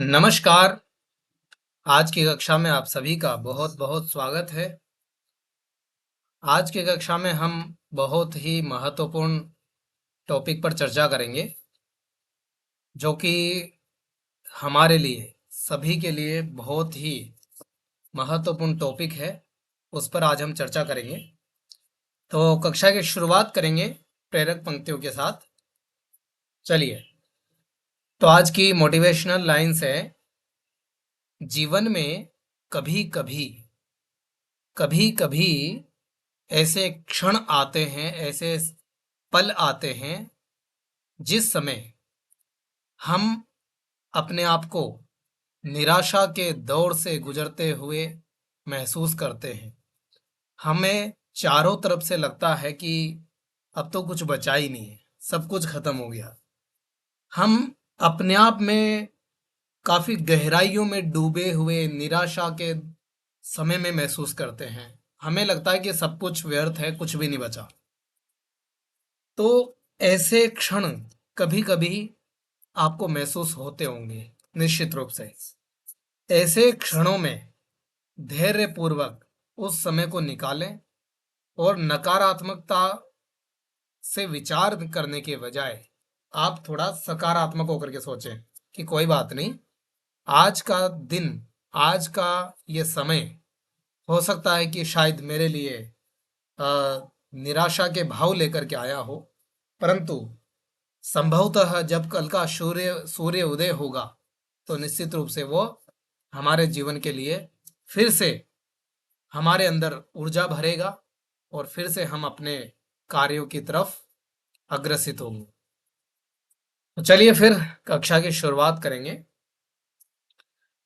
नमस्कार। आज की कक्षा में आप सभी का बहुत बहुत स्वागत है। आज की कक्षा में हम बहुत ही महत्वपूर्ण टॉपिक पर चर्चा करेंगे, जो कि हमारे लिए सभी के लिए बहुत ही महत्वपूर्ण टॉपिक है। उस पर आज हम चर्चा करेंगे। तो कक्षा की शुरुआत करेंगे प्रेरक पंक्तियों के साथ। चलिए, तो आज की मोटिवेशनल लाइन्स है, जीवन में कभी कभी कभी कभी ऐसे क्षण आते हैं, ऐसे पल आते हैं जिस समय हम अपने आप को निराशा के दौर से गुजरते हुए महसूस करते हैं। हमें चारों तरफ से लगता है कि अब तो कुछ बचा ही नहीं है, सब कुछ खत्म हो गया। हम अपने आप में काफी गहराइयों में डूबे हुए निराशा के समय में महसूस करते हैं। हमें लगता है कि सब कुछ व्यर्थ है, कुछ भी नहीं बचा। तो ऐसे क्षण कभी कभी आपको महसूस होते होंगे, निश्चित रूप से। ऐसे क्षणों में धैर्यपूर्वक उस समय को निकालें और नकारात्मकता से विचार करने के बजाय आप थोड़ा सकारात्मक होकर के सोचें कि कोई बात नहीं, आज का दिन, आज का ये समय हो सकता है कि शायद मेरे लिए निराशा के भाव लेकर के आया हो, परंतु संभवतः जब कल का सूर्य सूर्य उदय होगा तो निश्चित रूप से वो हमारे जीवन के लिए फिर से हमारे अंदर ऊर्जा भरेगा और फिर से हम अपने कार्यों की तरफ अग्रसित होंगे। तो चलिए फिर कक्षा की शुरुआत करेंगे।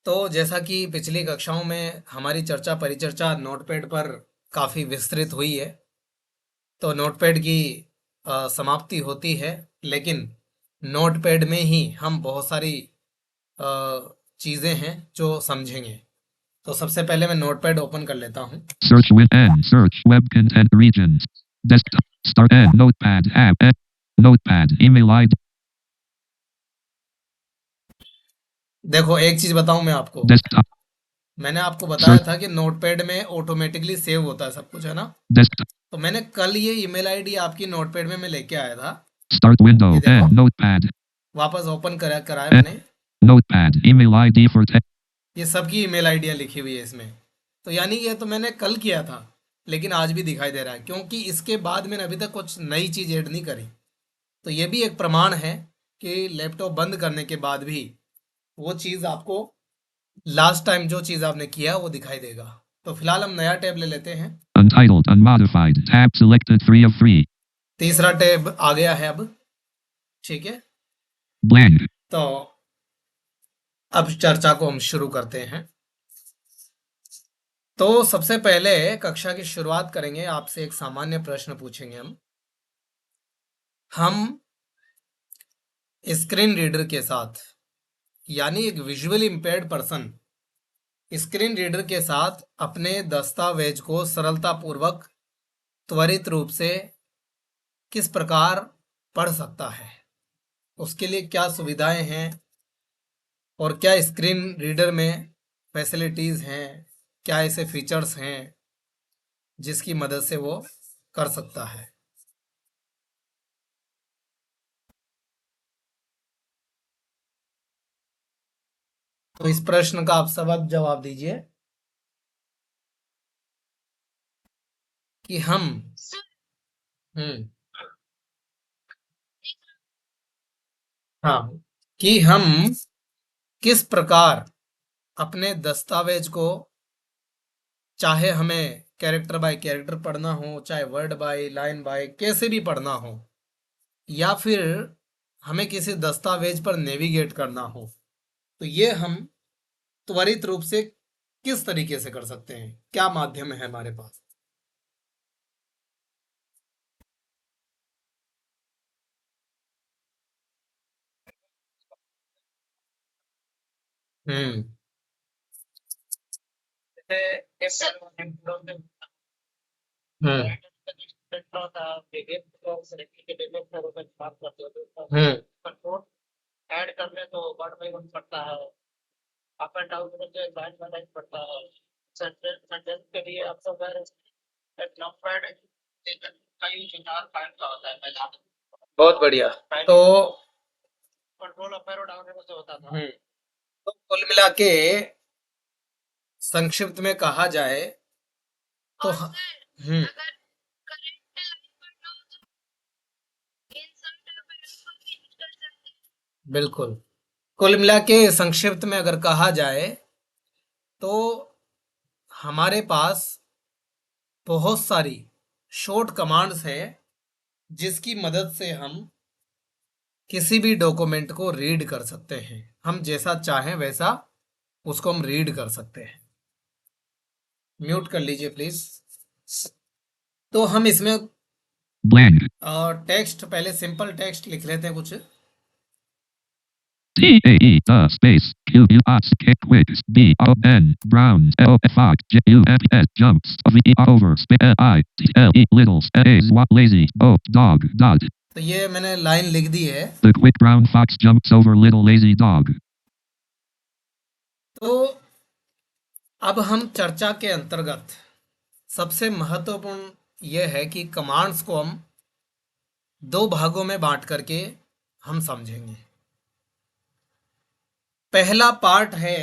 तो जैसा कि पिछली कक्षाओं में हमारी चर्चा परिचर्चा नोटपैड पर काफ़ी विस्तृत हुई है, तो नोटपैड की समाप्ति होती है, लेकिन नोटपैड में ही हम बहुत सारी चीज़ें हैं जो समझेंगे। तो सबसे पहले मैं नोटपैड ओपन कर लेता हूँ। Search with N. Search web content regions. Desktop. Start N. Notepad app. N. Notepad email ID. देखो, एक चीज़ बताऊँ मैं आपको। Desktop. मैंने आपको बताया Search. था कि नोटपैड में ऑटोमेटिकली सेव होता है सब कुछ, है ना? Desktop. तो मैंने कल ये ईमेल आईडी आपकी नोटपैड में मैं लेके आया था। Start window. ये देखो, N. Notepad. वापस ओपन कराया N. मैंने। Notepad email ID for text. ये सबकी ईमेल आईडियाँ लिखी हुई है इसमें। तो यानी ये तो मैंने कल किया था, लेकिन आज भी दिखाई दे रहा है, क्योंकि इसके बाद मैंने अभी तक कुछ नई चीज़ ऐड नहीं करी। तो ये भी एक प्रमाण है कि लैपटॉप बंद करने के बाद भी वो चीज़ आपको लास्ट टाइम जो चीज़ आपने किया वो दिखाई देगा। तो फिलहाल हम नया टैब ले लेते हैं। Untitled. Unmodified. Tab selected 3 of 3. तीसरा टैब आ गया है अब। ठीक है, Blank. तो अब चर्चा को हम शुरू करते हैं। तो सबसे पहले कक्षा की शुरुआत करेंगे, आपसे एक सामान्य प्रश्न पूछेंगे हम स्क्रीन रीडर के साथ, यानी एक visually impaired person screen reader के साथ अपने दस्तावेज को सरलतापूर्वक त्वरित रूप से किस प्रकार पढ़ सकता है, उसके लिए क्या सुविधाएं हैं और क्या स्क्रीन रीडर में फैसिलिटीज़ हैं, क्या ऐसे फीचर्स हैं जिसकी मदद से वो कर सकता है। तो इस प्रश्न का आप सब जवाब दीजिए कि हम हम्म हाँ, कि हम किस प्रकार अपने दस्तावेज को, चाहे हमें कैरेक्टर बाय कैरेक्टर पढ़ना हो, चाहे वर्ड बाय लाइन बाय कैसे भी पढ़ना हो, या फिर हमें किसी दस्तावेज पर नेविगेट करना हो, तो ये हम त्वरित रूप से किस तरीके से कर सकते हैं, क्या माध्यम है हमारे पास। हम्म हम्म हम्म अप एंड डाउन करके लाइन बाय लाइन पढ़ता है। सेंटेंस के लिए आपको अगर एक नंपैड का यूज चार फाइल का होता है पहला। बहुत बढ़िया। तो control up arrow down arrow से होता था। तो कुल मिला के संक्षिप्त में कहा जाए तो हम्म बिल्कुल। कुल मिला के संक्षिप्त में अगर कहा जाए तो हमारे पास बहुत सारी शॉर्ट कमांड्स है जिसकी मदद से हम किसी भी डॉक्यूमेंट को रीड कर सकते हैं। हम जैसा चाहें वैसा उसको हम रीड कर सकते हैं। म्यूट कर लीजिए प्लीज। तो हम इसमें blank, टेक्स्ट पहले सिंपल टेक्स्ट लिख लेते हैं कुछ। TAE, space, Q, U, K, Quicks, B, O, N, Brown, L, Fox, J, U, F, S, Jumps, V, over, space, I, T, L, E, Littles, A, Swat, Lazy, O, Dog, Dot. तो ये मैंने line लिख दी है। The quick brown fox jumps over little lazy dog. तो अब हम चर्चा के अंतर्गत सबसे महत्वपूर्ण यह है कि कमांड्स को हम दो भागों में बांट करके हम समझेंगे। पहला पार्ट है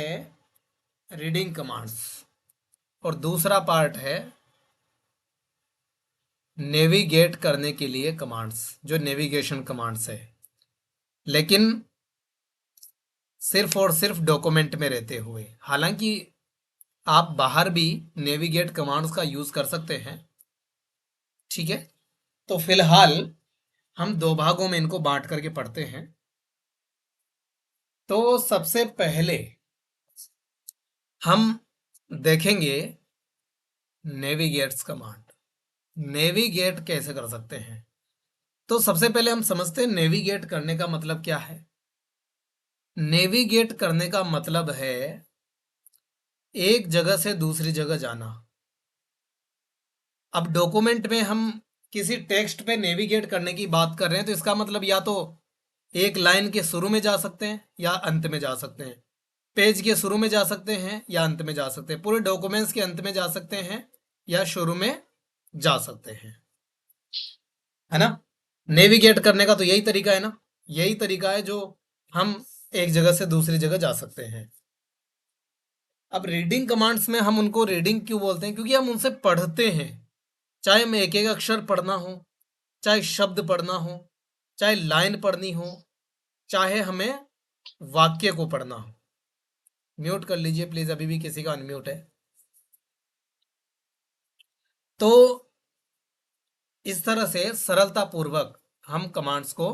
रीडिंग कमांड्स और दूसरा पार्ट है नेविगेट करने के लिए कमांड्स, जो नेविगेशन कमांड्स है, लेकिन सिर्फ और सिर्फ डॉक्यूमेंट में रहते हुए। हालांकि आप बाहर भी नेविगेट कमांड्स का यूज कर सकते हैं। ठीक है, तो फिलहाल हम दो भागों में इनको बांट करके पढ़ते हैं। तो सबसे पहले हम देखेंगे नेविगेट्स कमांड। नेविगेट कैसे कर सकते हैं? तो सबसे पहले हम समझते हैं नेविगेट करने का मतलब क्या है। नेविगेट करने का मतलब है एक जगह से दूसरी जगह जाना। अब डॉक्यूमेंट में हम किसी टेक्स्ट पे नेविगेट करने की बात कर रहे हैं तो इसका मतलब या तो एक लाइन के शुरू में जा सकते हैं या अंत में जा सकते हैं, पेज के शुरू में जा सकते हैं या अंत में जा सकते हैं, पूरे डॉक्यूमेंट्स के अंत में जा सकते हैं या शुरू में जा सकते हैं, है ना। नेविगेट करने का तो यही तरीका है ना, यही तरीका है जो हम एक जगह से दूसरी जगह जा सकते हैं। अब रीडिंग कमांड्स में हम उनको रीडिंग क्यों बोलते हैं? क्योंकि हम उनसे पढ़ते हैं। चाहे हमें एक एक अक्षर पढ़ना हो, चाहे शब्द पढ़ना हो, चाहे लाइन पढ़नी हो, चाहे हमें वाक्य को पढ़ना हो। म्यूट कर लीजिए प्लीज, अभी भी किसी का अनम्यूट है। तो इस तरह से सरलता पूर्वक हम कमांड्स को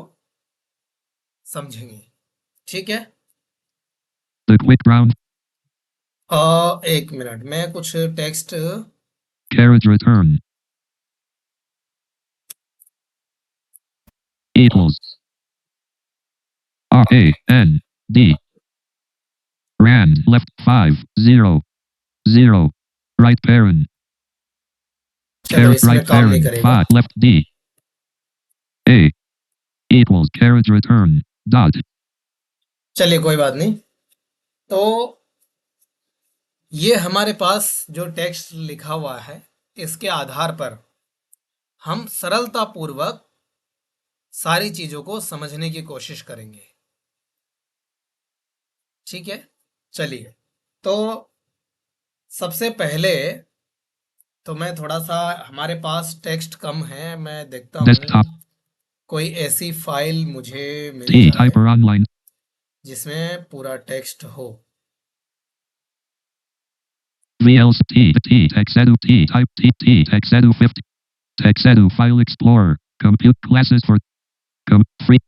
समझेंगे। ठीक है। The quick brown एक मिनट, मैं कुछ text carriage return equals RAND rand left 5 0 0 right parent चलो इसमें right काम नहीं parent करेगा। 5 left D A equals carriage return dot. चलिए कोई बात नहीं। तो ये हमारे पास जो टेक्स्ट लिखा हुआ है इसके आधार पर हम सरलता पूर्वक सारी चीजों को समझने की कोशिश करेंगे। ठीक है, चलिए। तो सबसे पहले तो मैं थोड़ा सा, हमारे पास टेक्स्ट कम है, मैं देखता Desktop. हूँ कोई ऐसी फाइल मुझे मिल T जाए typer online जिसमें पूरा टेक्स्ट हो। VLC T TextEdu T type T TextEdu 50 TextEdu file explorer compute classes for free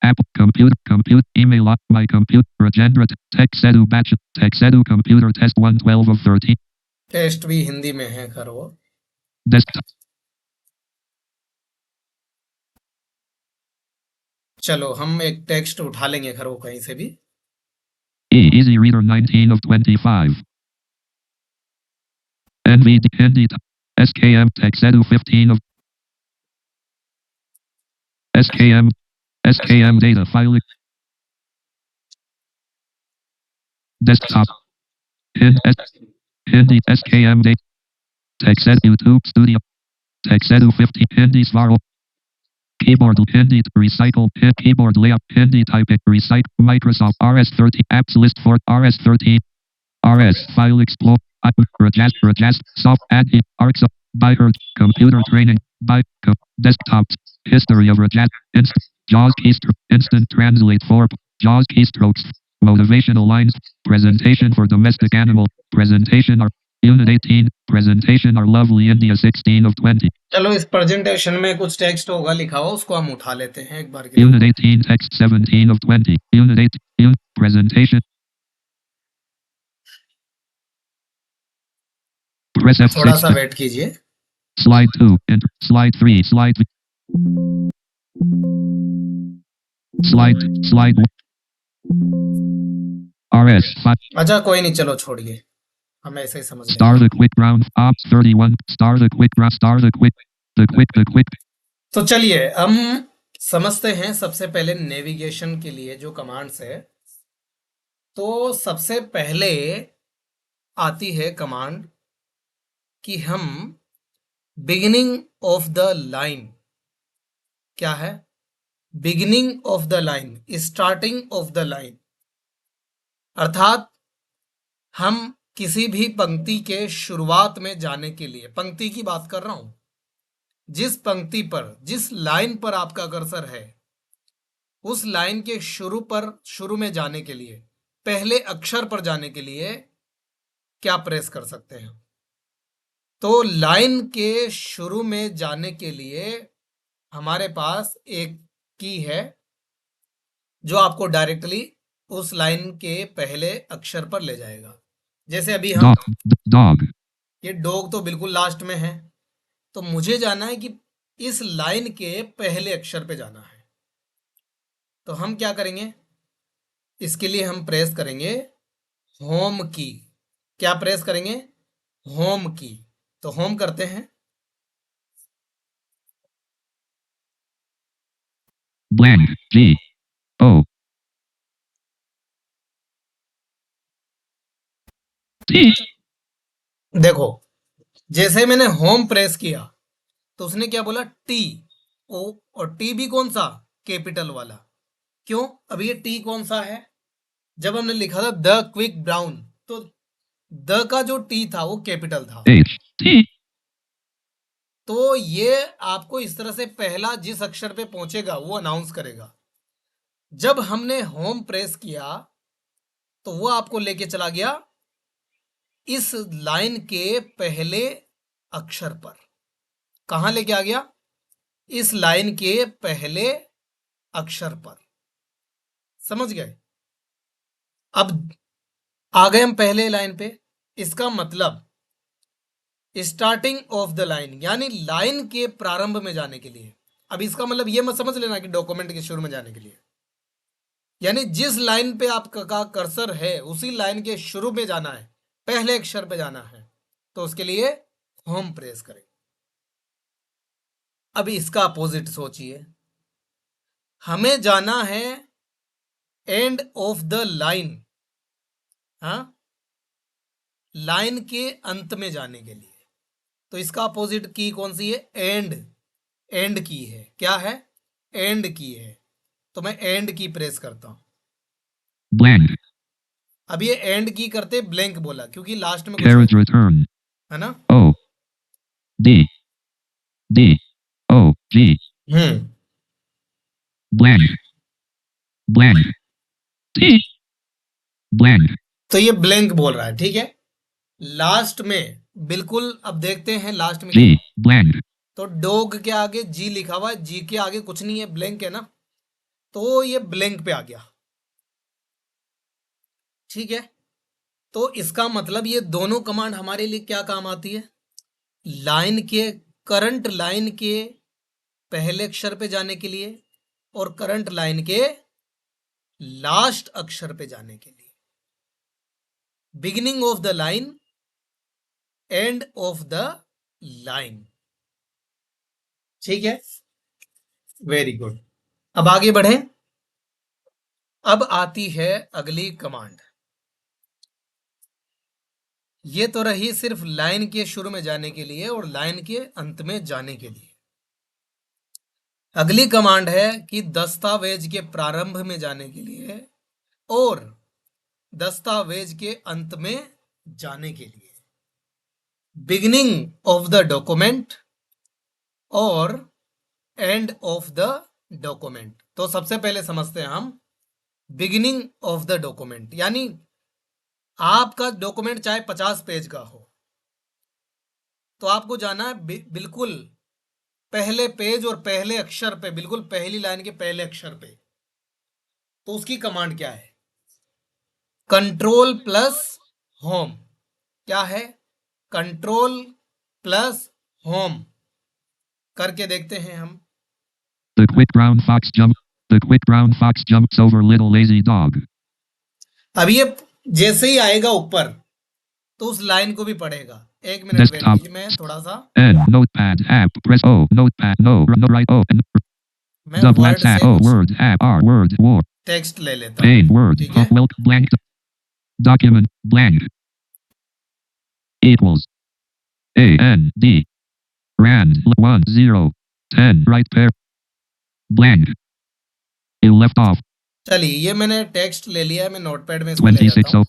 app compute email my computer agenda TextEdu batch TextEdu computer test 112 of 13 text भी हिंदी में है खैर वो। desktop चलो हम एक टेक्स्ट उठा लेंगे खैर वो कहीं से भी। easy reader 19 of 25 NVD SKM TextEdu 15 of SKM data file desktop Hindi SKM date. TechSed YouTube Studio. TechSedu 50. Hindi Svaral. Keyboard Hindi recycle keyboard layout Hindi typing recite Microsoft RS30 apps list for RS13 RS file explore Rajast soft add ARCS by her computer training by desktops history of Rajast JAWS keystroke instant translate for JAWS keystrokes motivational lines presentation for domestic animal presentation are Unit 18 presentation are lovely India 16 of 20 चलो इस presentation में कुछ text होगा लिखा हुआ उसको हम उठा लेते हैं एक बार के लिए। Unit 18 text 17 of 20 Unit 8 presentation press थोड़ा सा F6 वेट कीजिए। slide 2 and slide 3 slide RS 5 अच्छा कोई नहीं, चलो छोड़िए, हम ऐसे ही समझ Star लेंगे। the quick round ops 31 Star the quick the quick तो चलिए हम समझते हैं सबसे पहले नेविगेशन के लिए जो कमांड्स है। तो सबसे पहले आती है कमांड कि हम बिगिनिंग ऑफ द लाइन, क्या है beginning of the line, starting of the line, अर्थात हम किसी भी पंक्ति के शुरुआत में जाने के लिए, पंक्ति की बात कर रहा हूं, जिस पंक्ति पर जिस लाइन पर आपका कर्सर है उस लाइन के शुरू में जाने के लिए, पहले अक्षर पर जाने के लिए क्या प्रेस कर सकते हैं। तो लाइन के शुरू में जाने के लिए हमारे पास एक की है जो आपको डायरेक्टली उस लाइन के पहले अक्षर पर ले जाएगा। जैसे अभी हम dog ये डॉग तो बिल्कुल लास्ट में है, तो मुझे जाना है कि इस लाइन के पहले अक्षर पे जाना है। तो हम क्या करेंगे, इसके लिए हम प्रेस करेंगे होम की। क्या प्रेस करेंगे, होम की। तो होम करते हैं, blank G O T देखो जैसे मैंने होम प्रेस किया तो उसने क्या बोला, टी ओ, और टी भी कौन सा, कैपिटल वाला। क्यों, अब ये टी कौन सा है, जब हमने लिखा था द क्विक ब्राउन तो द का जो टी था वो कैपिटल था। H T तो ये आपको इस तरह से पहला जिस अक्षर पे पहुंचेगा वो अनाउंस करेगा। जब हमने होम प्रेस किया तो वो आपको लेके चला गया इस लाइन के पहले अक्षर पर। कहां लेके आ गया, इस लाइन के पहले अक्षर पर। समझ गए, अब आ गए हम पहले लाइन पे। इसका मतलब स्टार्टिंग ऑफ द लाइन, यानी लाइन के प्रारंभ में जाने के लिए। अब इसका मतलब ये मत समझ लेना कि डॉक्यूमेंट के शुरू में जाने के लिए, यानी जिस लाइन पे आपका कर्सर है उसी लाइन के शुरू में जाना है, पहले अक्षर पे जाना है, तो उसके लिए होम प्रेस करें। अब इसका अपोजिट सोचिए, हमें जाना है एंड ऑफ द लाइन, हाँ, लाइन के अंत में जाने के लिए। तो इसका अपोजिट की कौन सी है, एंड। एंड की है, क्या है, एंड की है। तो मैं एंड की प्रेस करता हूं। blank अब ये एंड की करते ब्लैंक बोला क्योंकि लास्ट में कुछ carriage return है ना। O D D O G blank blank T blank तो ये ब्लैंक बोल रहा है, ठीक है। लास्ट में बिल्कुल, अब देखते हैं लास्ट में G blank तो डॉग के आगे जी लिखा हुआ है, जी के आगे कुछ नहीं है, ब्लैंक है ना, तो ये ब्लैंक पे आ गया, ठीक है। तो इसका मतलब ये दोनों कमांड हमारे लिए क्या काम आती है, लाइन के, करंट लाइन के पहले अक्षर पे जाने के लिए और करंट लाइन के लास्ट अक्षर पे जाने के लिए। Beginning of the line, end of the line, ठीक है, वेरी गुड। अब आगे बढ़े। अब आती है अगली कमांड, ये तो रही सिर्फ लाइन के शुरू में जाने के लिए और लाइन के अंत में जाने के लिए। अगली कमांड है कि दस्तावेज के प्रारंभ में जाने के लिए और दस्तावेज के अंत में जाने के लिए। बिगिनिंग ऑफ द डॉक्यूमेंट और एंड ऑफ द डॉक्यूमेंट। तो सबसे पहले समझते हैं हम बिगिनिंग ऑफ द डॉक्यूमेंट, यानी आपका डॉक्यूमेंट चाहे 50 पेज का हो तो आपको जाना है बिल्कुल पहले पेज और पहले अक्षर पे, बिल्कुल पहली लाइन के पहले अक्षर पे। तो उसकी कमांड क्या है? Control plus home. क्या है? Control plus home. करके देखते हैं हम। The quick brown fox jumps over little lazy dog. अब ये जैसे ही आएगा ऊपर तो उस लाइन को भी पढ़ेगा। एक मिनट वेट Desktop. कीजिए, मैं थोड़ा सा N. Notepad. App. Press O. Notepad. No. Right. O. मैं Double वर्ड X. से O. कुछ Word. App. R. Word. War. Text ले लेता Pane. हूँ, Word. ठीक है? Blank. Document. Blank. Equals. A. N. D. Rand. 1 0 10. Right pair. Blank. You left off. चलिए, ये मैंने टेक्स्ट ले लिया है, मैं नोटपैड में इसको ले जाता 26 हूँ।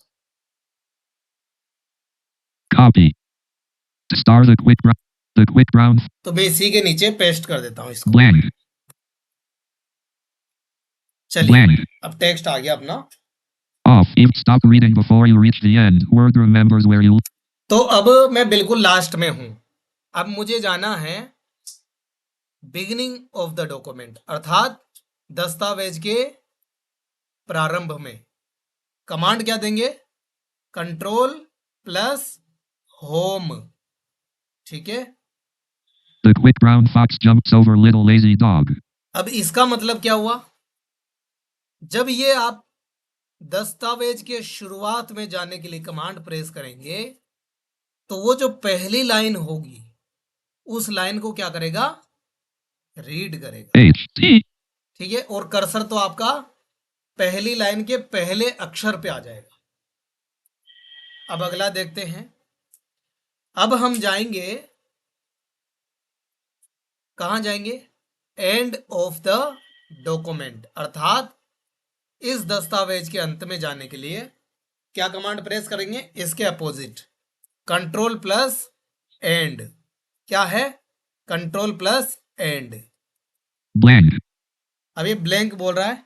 Copy. Star the quick brown तो मैं इसी के नीचे पेस्ट कर देता हूँ इसको। blank. चलिए, Blank. अब टेक्स्ट आ गया अपना। Off. Stop reading before you reach the end. Word remembers where you. तो अब मैं बिल्कुल लास्ट में हूं। अब मुझे जाना है बिगिनिंग ऑफ द डॉक्यूमेंट, अर्थात दस्तावेज के प्रारंभ में। कमांड क्या देंगे? Control plus home. ठीक है? The quick brown fox jumps over little lazy dog. अब इसका मतलब क्या हुआ? जब ये आप दस्तावेज के शुरुआत में जाने के लिए कमांड प्रेस करेंगे तो वो जो पहली लाइन होगी उस लाइन को क्या करेगा? रीड करेगा। H T. ठीक है? और कर्सर तो आपका पहली लाइन के पहले अक्षर पे आ जाएगा। अब अगला देखते हैं। अब हम जाएंगे, कहां जाएंगे? एंड ऑफ द डॉक्यूमेंट, अर्थात इस दस्तावेज के अंत में जाने के लिए क्या कमांड प्रेस करेंगे? इसके अपोजिट, कंट्रोल प्लस एंड। क्या है? Control plus and. Blank. अब ये ब्लैंक बोल रहा है।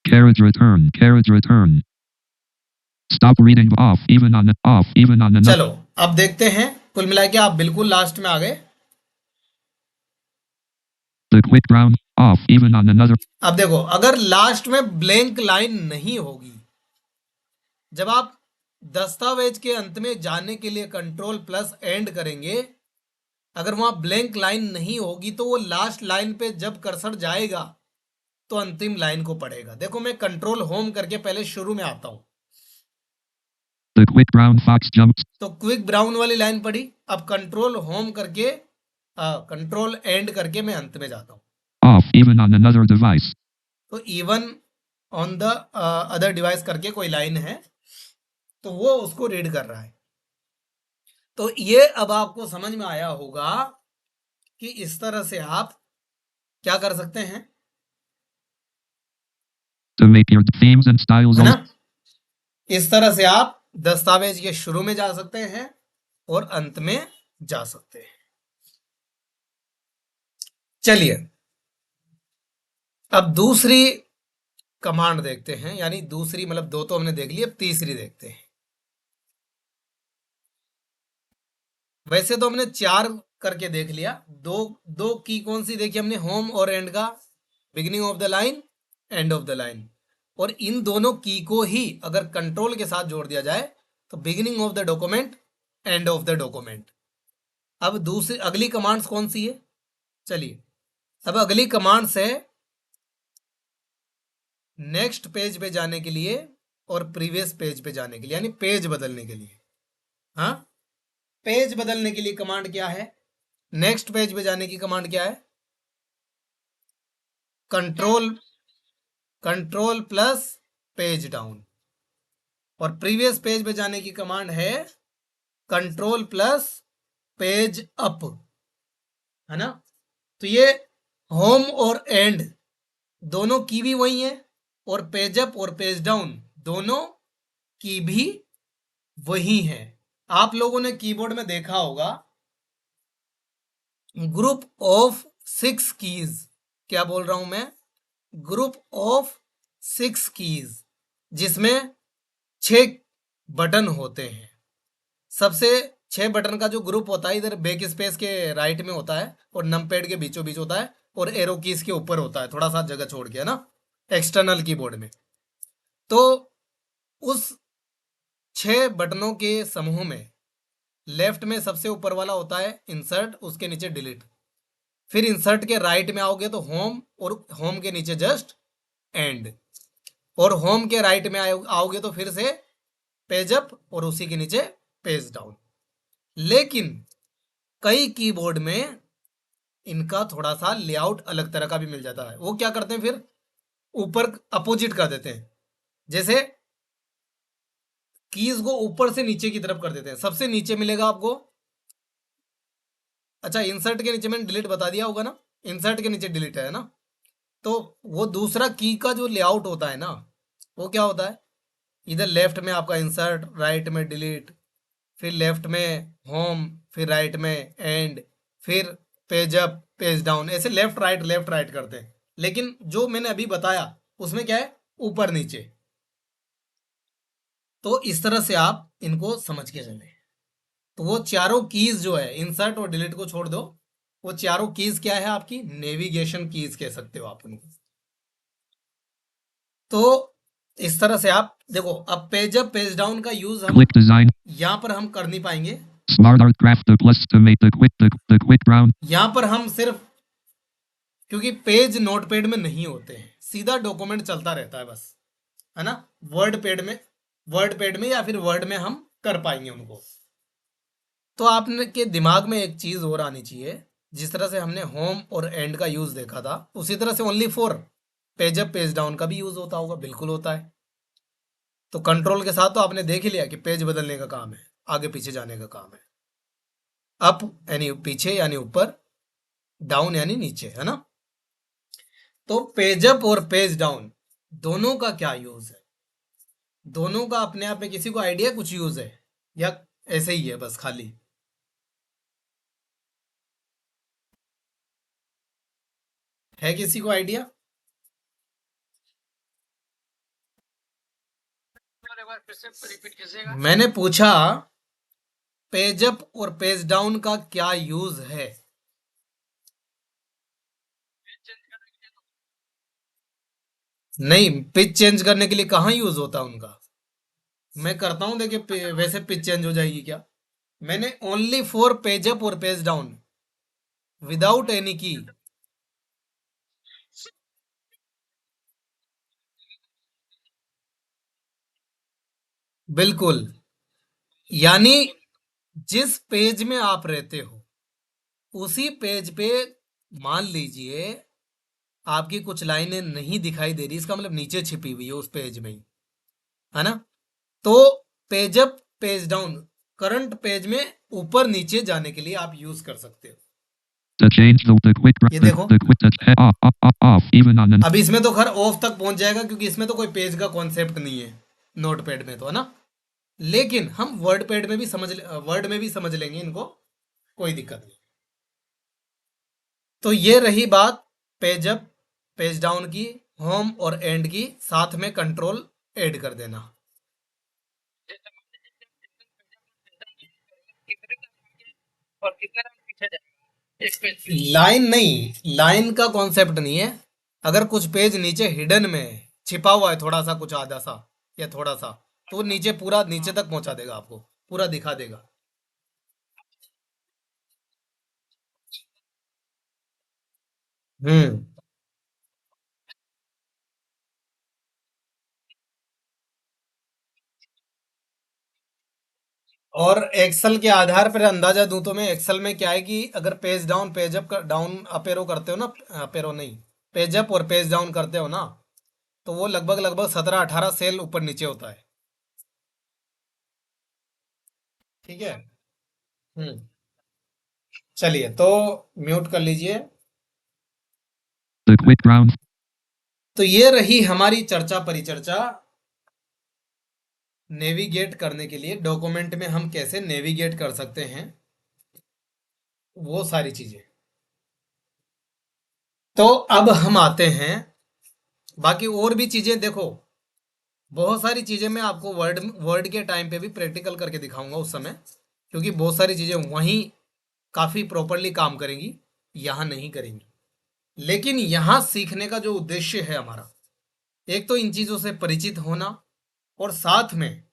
Carriage return. Stop reading off even on the. चलो अब देखते हैं। कुल मिला के आप बिल्कुल लास्ट में आ गए। The quick brown off even on another. अब देखो, अगर लास्ट में ब्लैंक लाइन नहीं होगी, जब आप दस्तावेज के अंत में जाने के लिए कंट्रोल प्लस एंड करेंगे, अगर वहां ब्लैंक लाइन नहीं होगी तो वो लास्ट लाइन पे जब कर्सर जाएगा तो अंतिम लाइन को पढ़ेगा। देखो, मैं कंट्रोल होम करके पहले शुरू में आता हूं। The quick brown fox jumps. तो क्विक ब्राउन वाली लाइन पढ़ी। अब कंट्रोल होम करके कंट्रोल एंड करके मैं अंत में जाता हूं। Off even on another device. तो even on the other device करके कोई लाइन है तो वो उसको रीड कर रहा है। तो ये अब आपको समझ में आया होगा कि इस तरह से आप क्या कर सकते हैं, To make your themes and styles. है ना? इस तरह से आप दस्तावेज के शुरू में जा सकते हैं और अंत में जा सकते हैं। चलिए, अब दूसरी कमांड देखते हैं, यानी दूसरी मतलब दो तो हमने देख ली, अब तीसरी देखते हैं। वैसे तो हमने 4 करके देख लिया। दो की कौन सी देखी हमने? होम और एंड का, beginning of the line, end of the line. और इन दोनों की को ही अगर कंट्रोल के साथ जोड़ दिया जाए तो beginning of the document, end of the document. अब दूसरी अगली कमांड्स कौन सी है? चलिए, अब अगली कमांड्स है नेक्स्ट पेज पे जाने के लिए और प्रीवियस पेज पे जाने के लिए, यानी पेज बदलने के लिए। हाँ, पेज बदलने के लिए कमांड क्या है? नेक्स्ट पेज पे जाने की कमांड क्या है? Control plus page down. और प्रीवियस पेज पे जाने की कमांड है कंट्रोल प्लस पेज अप, है ना। तो ये होम और एंड दोनों की भी वही है, और पेज अप और पेज डाउन दोनों की भी वही है। आप लोगों ने कीबोर्ड में देखा होगा ग्रुप ऑफ 6 कीज, क्या बोल रहा हूं मैं, ग्रुप ऑफ 6 कीज, जिसमें 6 बटन होते हैं। सबसे 6 बटन का जो ग्रुप होता है इधर बैक स्पेस के राइट में होता है, और नमपैड के बीचों बीच होता है, और एरो कीज के ऊपर होता है, थोड़ा सा जगह छोड़ के, है ना, एक्सटर्नल कीबोर्ड में। तो उस 6 बटनों के समूह में लेफ्ट में सबसे ऊपर वाला होता है इंसर्ट, उसके नीचे डिलीट। फिर इंसर्ट के राइट में आओगे तो होम, और होम के नीचे जस्ट एंड, और होम के राइट में आओगे तो फिर से पेज अप, और उसी के नीचे पेज डाउन। लेकिन कई कीबोर्ड में इनका थोड़ा सा लेआउट अलग तरह का भी मिल जाता है। वो क्या करते हैं, फिर ऊपर अपोजिट कर देते हैं, जैसे कीज को ऊपर से नीचे की तरफ कर देते हैं। सबसे नीचे मिलेगा आपको, अच्छा इंसर्ट के नीचे मैंने डिलीट बता दिया होगा ना, इंसर्ट के नीचे डिलीट है ना। तो वो दूसरा की का जो लेआउट होता है ना, वो क्या होता है, इधर लेफ्ट में आपका इंसर्ट, राइट में डिलीट, फिर लेफ्ट में होम, फिर राइट में एंड, फिर पेज अप पेज डाउन, ऐसे लेफ्ट राइट करते हैं। लेकिन जो मैंने अभी बताया उसमें क्या है, ऊपर नीचे। तो इस तरह से आप इनको समझ के चले। तो वो चारों कीज जो है, इंसर्ट और डिलीट को छोड़ दो, वो चारों कीज क्या है, आपकी नेविगेशन कीज कह सकते हो आप उनको। तो इस तरह से आप देखो, अब पेज अप पेज डाउन का यूज हम Click design. यहां पर हम कर नहीं पाएंगे। Smart art graph the plus to make the quick brown. यहां पर हम सिर्फ, क्योंकि पेज नोटपैड में नहीं होते हैं, सीधा डॉक्यूमेंट चलता रहता है बस, है ना। वर्ड पैड में या फिर वर्ड में हम कर पाएंगे उनको। तो आपने के दिमाग में एक चीज और आनी चाहिए, जिस तरह से हमने होम और एंड का यूज देखा था, उसी तरह से only for page up page down का भी यूज होता होगा, बिल्कुल होता है। तो कंट्रोल के साथ तो आपने देख ही लिया कि पेज बदलने का काम है, आगे पीछे जाने का काम है। अप यानी पीछे यानी ऊपर, डाउन यानी नीचे, है ना। तो पेज अप और पेज डाउन दोनों का क्या यूज है, दोनों का अपने आप में किसी को आइडिया कुछ यूज है, या ऐसे ही है बस खाली। है किसी को आइडिया? मैंने पूछा पेज अप और पेज डाउन का क्या यूज है। नहीं, पिच चेंज करने के लिए कहाँ यूज होता है उनका। मैं करता हूं, देखिए वैसे पिच चेंज हो जाएगी क्या। मैंने ओनली फॉर पेज अप और पेज डाउन विदाउट एनी की। बिल्कुल, यानी जिस पेज में आप रहते हो उसी पेज पे, मान लीजिए आपकी कुछ लाइनें नहीं दिखाई दे रही, इसका मतलब नीचे छिपी हुई है उस पेज में ही, है ना। तो page up page down current page में ऊपर नीचे जाने के लिए आप यूज कर सकते हो। To change the quick ये the, देखो, the quick touch off even on an अब इसमें तो खैर ऑफ तक पहुंच जाएगा, क्योंकि इसमें तो कोई पेज का कॉन्सेप्ट नहीं है नोट पैड में, तो है ना। लेकिन हम वर्ड पैड में भी वर्ड में भी समझ लेंगे इनको, कोई दिक्कत नहीं। तो ये रही बात पेज अप पेज डाउन की, होम और एंड की, साथ में कंट्रोल ऐड कर देना। लाइन नहीं, लाइन का कॉन्सेप्ट नहीं है। अगर कुछ पेज नीचे हिडन में है, छिपा हुआ है थोड़ा सा, कुछ आधा सा या थोड़ा सा, तो वो नीचे पूरा नीचे तक पहुंचा देगा, आपको पूरा दिखा देगा। हम्म। और एक्सेल के आधार पर अंदाजा दूं तो मैं, एक्सेल में क्या है कि अगर page down page up down up arrow करते हो ना, अप एरो नहीं, पेज अप और पेज डाउन करते हो ना, तो वो लगभग लगभग 17-18 सेल ऊपर नीचे होता है। ठीक है। चलिए, तो म्यूट कर लीजिए। The quick round. तो ये रही हमारी चर्चा परिचर्चा नेविगेट करने के लिए, डॉक्यूमेंट में हम कैसे नेविगेट कर सकते हैं, वो सारी चीजें। तो अब हम आते हैं, बाकी और भी चीजें देखो, बहुत सारी चीजें मैं आपको वर्ड वर्ड के टाइम पे भी प्रैक्टिकल करके दिखाऊंगा उस समय, क्योंकि बहुत सारी चीजें वहीं काफी प्रॉपरली काम करेंगी, यहाँ नहीं करेंगी। लेकिन यहाँ सीखने का जो उद्देश्य है हमारा, एक तो इन चीजों से परिचित होना, और साथ में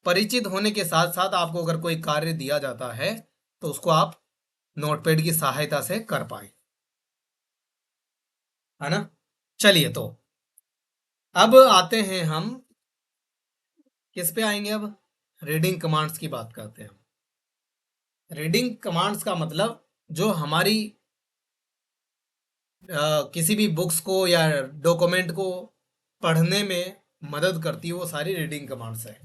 परिचित होने के साथ साथ आपको अगर कोई कार्य दिया जाता है तो उसको आप नोटपैड की सहायता से कर पाए, है ना। चलिए, तो अब आते हैं हम, किस पे आएंगे अब, रीडिंग कमांड्स की बात करते हैं हम। रीडिंग कमांड्स का मतलब जो हमारी किसी भी बुक्स को या डॉक्यूमेंट को पढ़ने में मदद करती है, वो सारी रीडिंग कमांड्स है।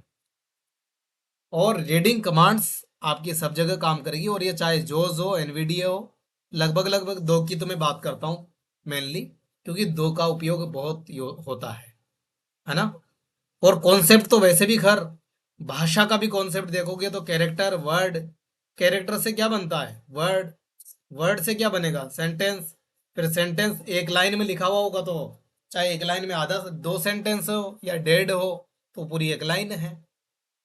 और रीडिंग कमांड्स आपकी सब जगह काम करेगी, और ये चाहे जोस हो, एनवीडिया हो, लगभग लगभग दो की तो मैं बात करता हूँ मेनली, क्योंकि दो का उपयोग बहुत होता है ना। और कॉन्सेप्ट तो वैसे भी खैर, भाषा का भी कॉन्सेप्ट देखोगे तो कैरेक्टर, वर्ड, कैरेक्टर से क्या बनता है, वर्ड, वर्ड से क्या बनेगा, सेंटेंस, फिर सेंटेंस एक लाइन में लिखा हुआ होगा तो चाहे एक लाइन में आधा दो सेंटेंस हो या डेढ़ हो तो पूरी एक लाइन है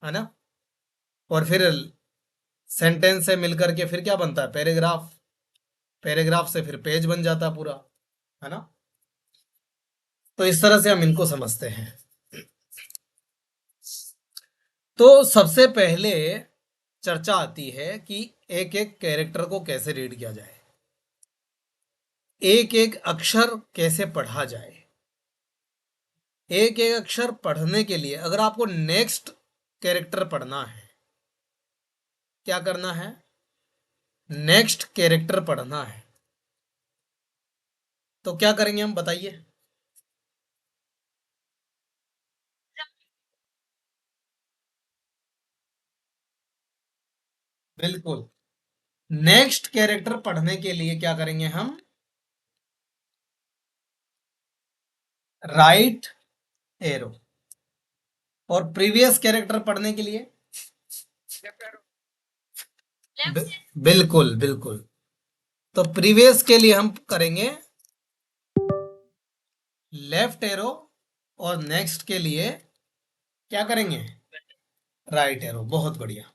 ना। और फिर सेंटेंस से मिलकर के फिर क्या बनता है, पैराग्राफ, पैराग्राफ से फिर पेज बन जाता है पूरा, है ना। तो इस तरह से हम इनको समझते हैं। तो सबसे पहले चर्चा आती है कि एक एक कैरेक्टर को कैसे रीड किया जाए, एक एक अक्षर कैसे पढ़ा जाए। एक एक अक्षर पढ़ने के लिए अगर आपको नेक्स्ट कैरेक्टर पढ़ना है, क्या करना है, नेक्स्ट कैरेक्टर पढ़ना है, तो क्या करेंगे हम, बताइए। बिल्कुल, नेक्स्ट कैरेक्टर पढ़ने के लिए क्या करेंगे हम, राइट एरो। और प्रीवियस कैरेक्टर पढ़ने के लिए बिल्कुल बिल्कुल, तो प्रीवियस के लिए हम करेंगे लेफ्ट एरो, और नेक्स्ट के लिए क्या करेंगे, राइट एरो। बहुत बढ़िया,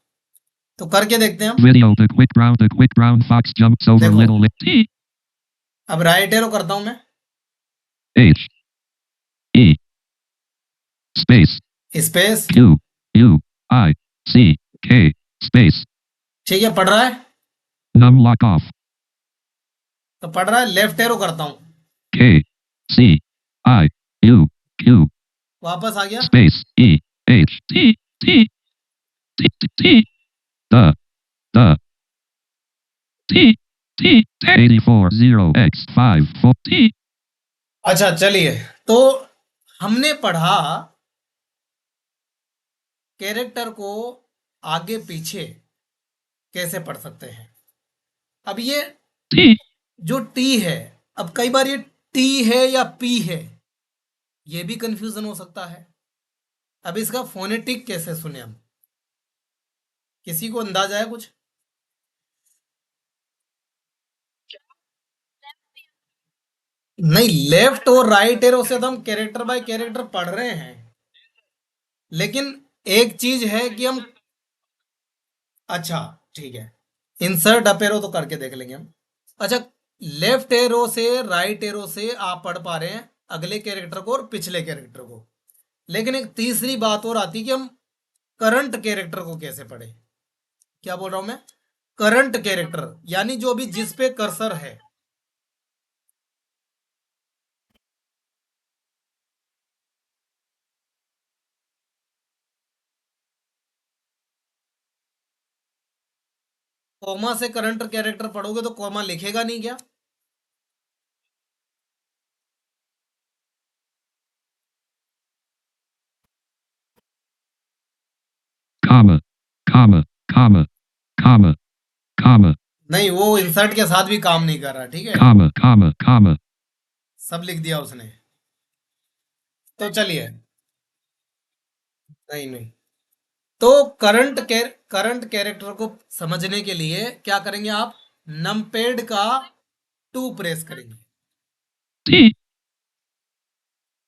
तो करके देखते हैं हम। Video. The quick brown fox jumps over देखो, little T अब राइट एरो करता हूं मैं, H E space space, Q U I C K space ठीक है, पढ़ रहा है, num lock off तो पढ़ रहा है, लेफ्ट एरो करता हूं, K C I U Q वापस आ गया, space E H T T T T T the T T 84 0 X 5 4 T अच्छा चलिए, तो हमने पढ़ा कैरेक्टर को आगे पीछे कैसे पढ़ सकते हैं। अब ये T जो टी है, अब कई बार ये टी है या पी है, ये भी कंफ्यूजन हो सकता है। अब इसका फोनेटिक कैसे सुने हम, किसी को अंदाजा है कुछ, नहीं, लेफ्ट और राइट एरो से तो हम कैरेक्टर बाय कैरेक्टर पढ़ रहे हैं, लेकिन एक चीज है कि हम, अच्छा ठीक है, इंसर्ट अप एरो तो करके देख लेंगे हम। अच्छा, लेफ्ट एरो से राइट एरो से आप पढ़ पा रहे हैं अगले कैरेक्टर को और पिछले कैरेक्टर को, लेकिन एक तीसरी बात और आती है कि हम करंट कैरेक्टर को कैसे पढ़े। क्या बोल रहा हूं मैं, करंट कैरेक्टर यानी जो अभी जिस पे कर्सर है, कॉमा से करंट कैरेक्टर पढ़ोगे तो कॉमा लिखेगा नहीं क्या, comma comma comma comma नहीं, वो इंसर्ट के साथ भी काम नहीं कर रहा, ठीक है, comma, comma, comma, सब लिख दिया उसने। तो चलिए, नहीं नहीं, तो करंट कैरेक्टर को समझने के लिए क्या करेंगे आप, नमपैड का 2 प्रेस करेंगे। T,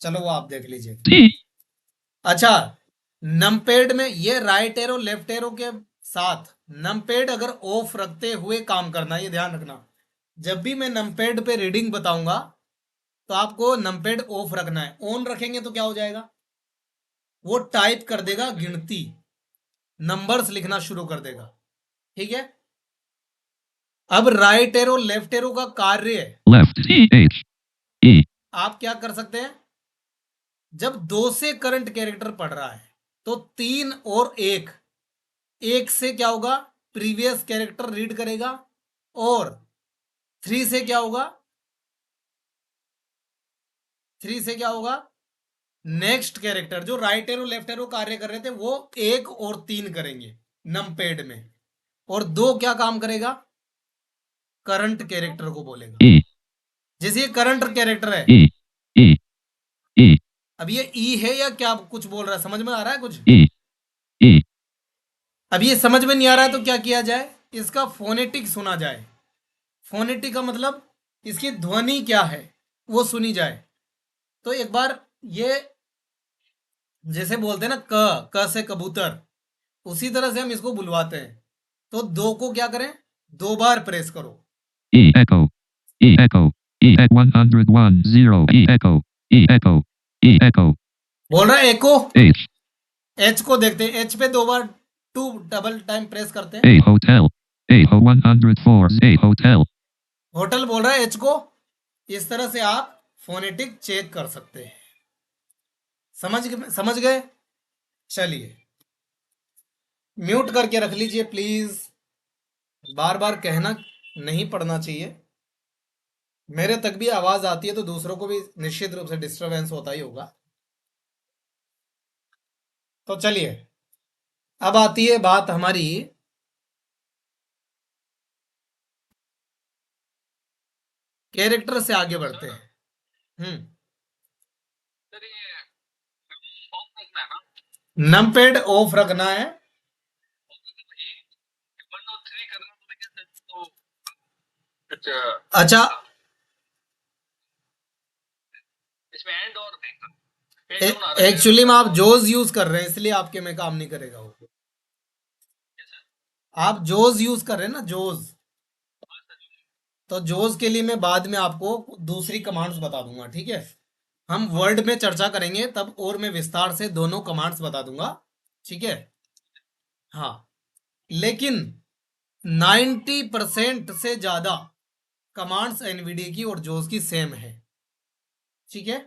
चलो वो आप देख लीजिए। T, अच्छा, नमपैड में ये राइट एरो लेफ्ट एरो के साथ नमपैड अगर ऑफ रखते हुए काम करना, ये ध्यान रखना। जब भी मैं नमपैड पे रीडिंग बताऊंगा तो आपको नमपैड ऑफ रखना है। ऑन रखेंगे तो क्या हो जाएगा, वो टाइप कर देगा गिनती, नंबर्स लिखना शुरू कर देगा, ठीक है। अब राइट एरो लेफ्ट एरो का कार्य है, left, T, H, E, आप क्या कर सकते हैं, जब 2 से करंट कैरेक्टर पढ़ रहा है तो 3 और 1 से क्या होगा, प्रीवियस कैरेक्टर रीड करेगा, और 3 से क्या होगा, 3 से क्या होगा, नेक्स्ट कैरेक्टर। जो राइट एरो लेफ्ट एरो कार्य कर रहे थे वो 1 और 3 करेंगे नमपैड में, और 2 क्या काम करेगा, करंट कैरेक्टर को बोलेगा। E, जैसे ये करंट कैरेक्टर है, E, E, E, अब ये ई है या क्या कुछ बोल रहा है, समझ में आ रहा है कुछ? E, E, अब ये समझ में नहीं आ रहा है तो क्या किया जाए, इसका फोनेटिक सुना जाए। फोनेटिक का मतलब इसकी ध्वनि क्या है वो सुनी जाए। तो एक बार ये जैसे बोलते हैं ना, क से कबूतर, उसी तरह से हम इसको बुलवाते हैं। तो 2 को क्या करें, 2 बार प्रेस करो। E, echo, E, echo, E, 101, 0, E, echo, E, echo, E, echo, बोल रहा है एको, H, एच को देखते हैं, एच पे 2 बार 2 डबल टाइम प्रेस करते हैं। A, hotel, A, 104, A, hotel, hotel बोल रहा है एच को। इस तरह से आप फोनेटिक चेक कर सकते हैं। समझ गए? चलिए, म्यूट करके रख लीजिए प्लीज, बार बार कहना नहीं पड़ना चाहिए। मेरे तक भी आवाज आती है तो दूसरों को भी निश्चित रूप से डिस्टरबेंस होता ही होगा। तो चलिए, अब आती है बात हमारी कैरेक्टर से आगे बढ़ते हैं। नमपैड ऑफ रखना है। अच्छा, एक्चुअली में आप जोज यूज कर रहे हैं इसलिए आपके में काम नहीं करेगा वो। आप जोज यूज कर रहे हैं ना, जोज। तो जोज के लिए मैं बाद में आपको दूसरी कमांड्स बता दूंगा, ठीक है। हम वर्ड में चर्चा करेंगे तब और मैं विस्तार से दोनों कमांड्स बता दूंगा, ठीक है। हाँ, लेकिन 90% से ज्यादा कमांड्स एनवीडिया की और जोज की सेम है, ठीक है।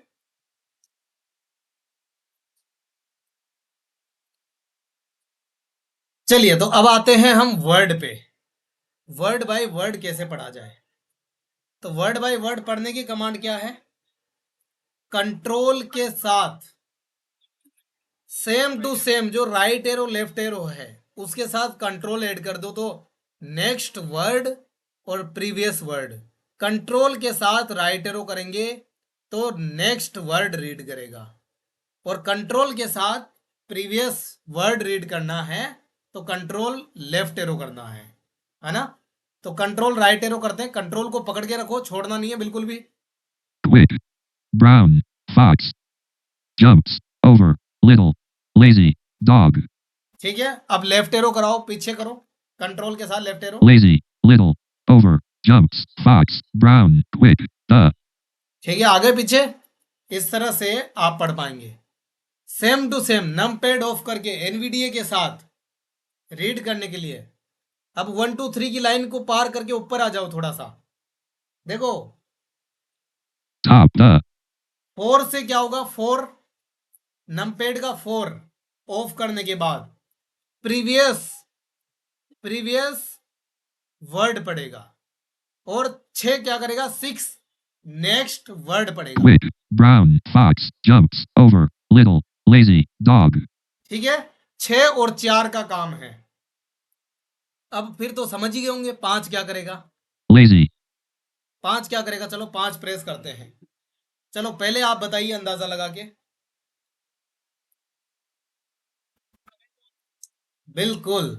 चलिए, तो अब आते हैं हम वर्ड पे। वर्ड बाय वर्ड कैसे पढ़ा जाए। तो वर्ड बाय वर्ड पढ़ने की कमांड क्या है, कंट्रोल के साथ सेम टू सेम जो राइट एरो लेफ्ट एरो है उसके साथ कंट्रोल ऐड कर दो, तो नेक्स्ट वर्ड और प्रीवियस वर्ड। कंट्रोल के साथ राइट एरो करेंगे तो नेक्स्ट वर्ड रीड करेगा, और कंट्रोल के साथ प्रीवियस वर्ड रीड करना है तो कंट्रोल लेफ्ट एरो करना है ना। तो कंट्रोल राइट एरो करते हैं, कंट्रोल को पकड़ के रखो, छोड़ना नहीं है बिल्कुल भी। quick, brown, fox, jumps, over, little, lazy, dog, ठीक है, अब लेफ्ट एरो कराओ, पीछे करो, कंट्रोल के साथ left arrow. lazy, little, over, jumps, fox, brown, quick, ठीक है, आगे पीछे इस तरह से आप पढ़ पाएंगे। Same to same numpad off करके एनवीडीए के साथ रीड करने के लिए। अब 1 2 3 की लाइन को पार करके ऊपर आ जाओ थोड़ा सा, देखो top, 4 से क्या होगा, 4 नमपैड का 4 ऑफ करने के बाद प्रीवियस प्रीवियस वर्ड पढ़ेगा, और 6 क्या करेगा, 6 नेक्स्ट वर्ड पढ़ेगा। quick, brown, fox, jumps, over, little, lazy, dog, ठीक है, 6 और 4 का काम है। अब फिर तो समझ ही गए होंगे 5 क्या करेगा। lazy, 5 क्या करेगा, चलो 5 प्रेस करते हैं। चलो पहले आप बताइए अंदाजा लगा के। बिल्कुल।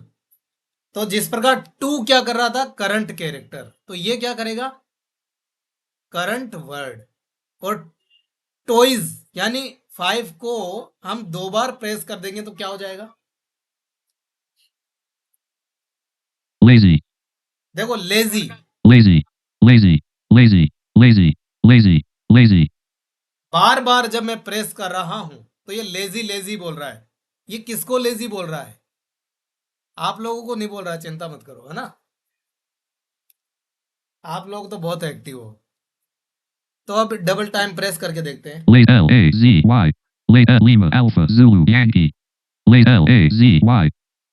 तो जिस प्रकार 2 क्या कर रहा था, करंट कैरेक्टर, तो ये क्या करेगा, करंट वर्ड। और टॉयज यानी 5 को हम 2 बार प्रेस कर देंगे तो क्या हो जाएगा, lazy, देखो lazy. lazy, lazy, lazy, lazy, lazy, lazy, बार बार जब मैं प्रेस कर रहा हूं तो ये लेजी लेजी बोल रहा है। ये किसको लेजी बोल रहा है, आप लोगों को नहीं बोल रहा है, चिंता मत करो, है ना। आप लोग तो बहुत एक्टिव हो। तो अब डबल टाइम प्रेस करके देखते हैं। late L A Z Y, late L Lima Alpha Zulu Yankee, late L A Z Y,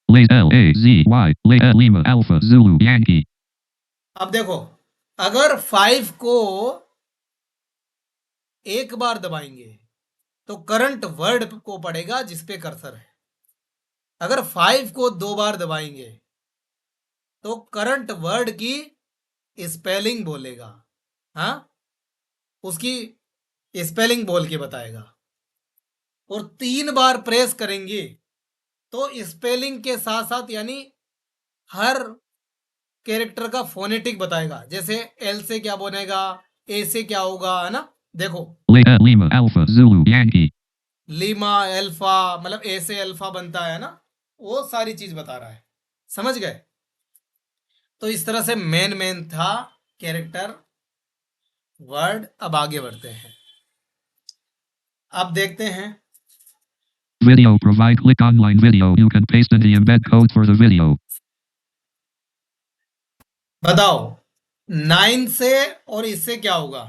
late L A Z Y, late L Lima Alpha Zulu Yankee, अब देखो, अगर 5 को एक बार दबाएंगे तो करंट वर्ड को पड़ेगा जिसपे कर्सर है। अगर 5 को 2 बार दबाएंगे तो करंट वर्ड की स्पेलिंग बोलेगा। हाँ, उसकी स्पेलिंग बोल के बताएगा। और 3 बार प्रेस करेंगे तो स्पेलिंग के साथ साथ यानी हर कैरेक्टर का फोनेटिक बताएगा, जैसे एल से क्या बनेगा, ए से क्या होगा, है ना। देखो late L Lima Alpha Zulu Yankee, Lima alpha, मतलब ए से अल्फा बनता है ना, वो सारी चीज बता रहा है। समझ गए। तो इस तरह से मेन था कैरेक्टर वर्ड। अब आगे बढ़ते हैं। अब देखते हैं। video provide click online video, you can paste in the embed code for the video, बताओ 9 से और इससे क्या होगा,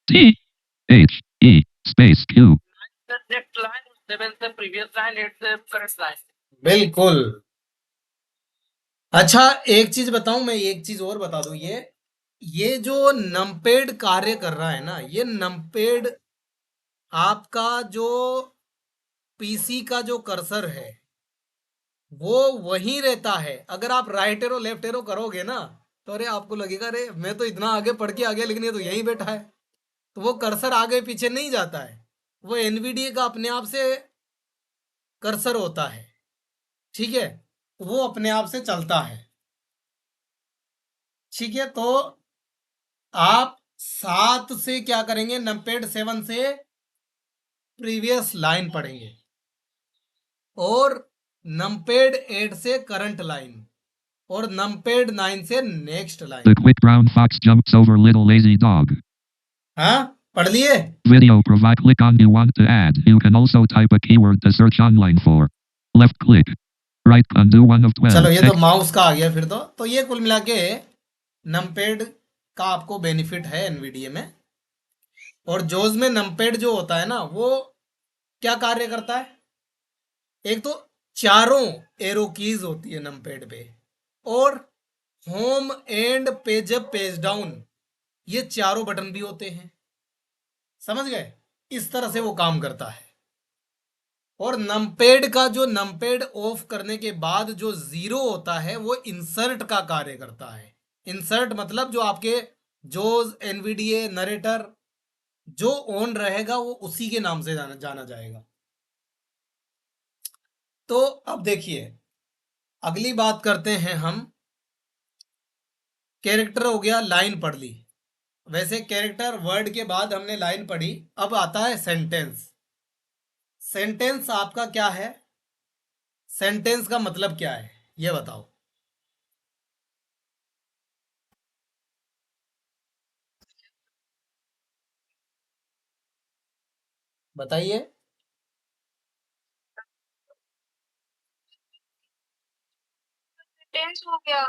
T H E space Q, next line, 7 से प्रीवियस लाइन, 8 से करंट लाइन। बिल्कुल। अच्छा एक चीज बताऊं मैं, एक चीज और बता दूं, ये जो नमपैड कार्य कर रहा है ना, ये नमपैड आपका जो पीसी का जो कर्सर है वो वहीं रहता है। अगर आप राइट एरो लेफ्ट एरो करोगे ना तो अरे आपको लगेगा अरे मैं तो इतना आगे पढ़ के आ गया लेकिन ये तो यहीं बैठा है। तो वो कर्सर आगे पीछे नहीं जाता है, वो एनवीडीए का अपने आप से कर्सर होता है, ठीक है, वो अपने आप से चलता है। ठीक है, तो आप 7 से क्या करेंगे, नमपैड 7 से प्रीवियस लाइन पढ़ेंगे और नमपैड 8 से करंट लाइन और नमपैड 9 से next the line. quick brown fox jumps over little lazy dog, हाँ, पढ़ लिए। video provide click on you want to add, you can also type a keyword to search online for, left click, right undo 1 of 12, चलो ये तो text, mouse का आ गया फिर तो ये कुल मिला के नमपैड का आपको बेनिफिट है एनवीडीए में। और जोज में नमपैड जो होता है ना वो क्या कार्य करता है, एक तो चारों एरो कीज होती है नमपैड पे, और home and page up page down ये चारों बटन भी होते हैं। समझ गए, इस तरह से वो काम करता है। और नमपैड का जो नमपैड ऑफ करने के बाद जो 0 होता है वो इंसर्ट का कार्य करता है। इंसर्ट मतलब जो आपके जोज एनवीडीए नरेटर जो ऑन रहेगा वो उसी के नाम से जाना जाएगा। तो अब देखिए अगली बात करते हैं हम। कैरेक्टर हो गया, लाइन पढ़ ली। वैसे कैरेक्टर वर्ड के बाद हमने लाइन पढ़ी, अब आता है सेंटेंस। सेंटेंस आपका क्या है, सेंटेंस का मतलब क्या है ये बताओ। बताइए। टेंस हो गया।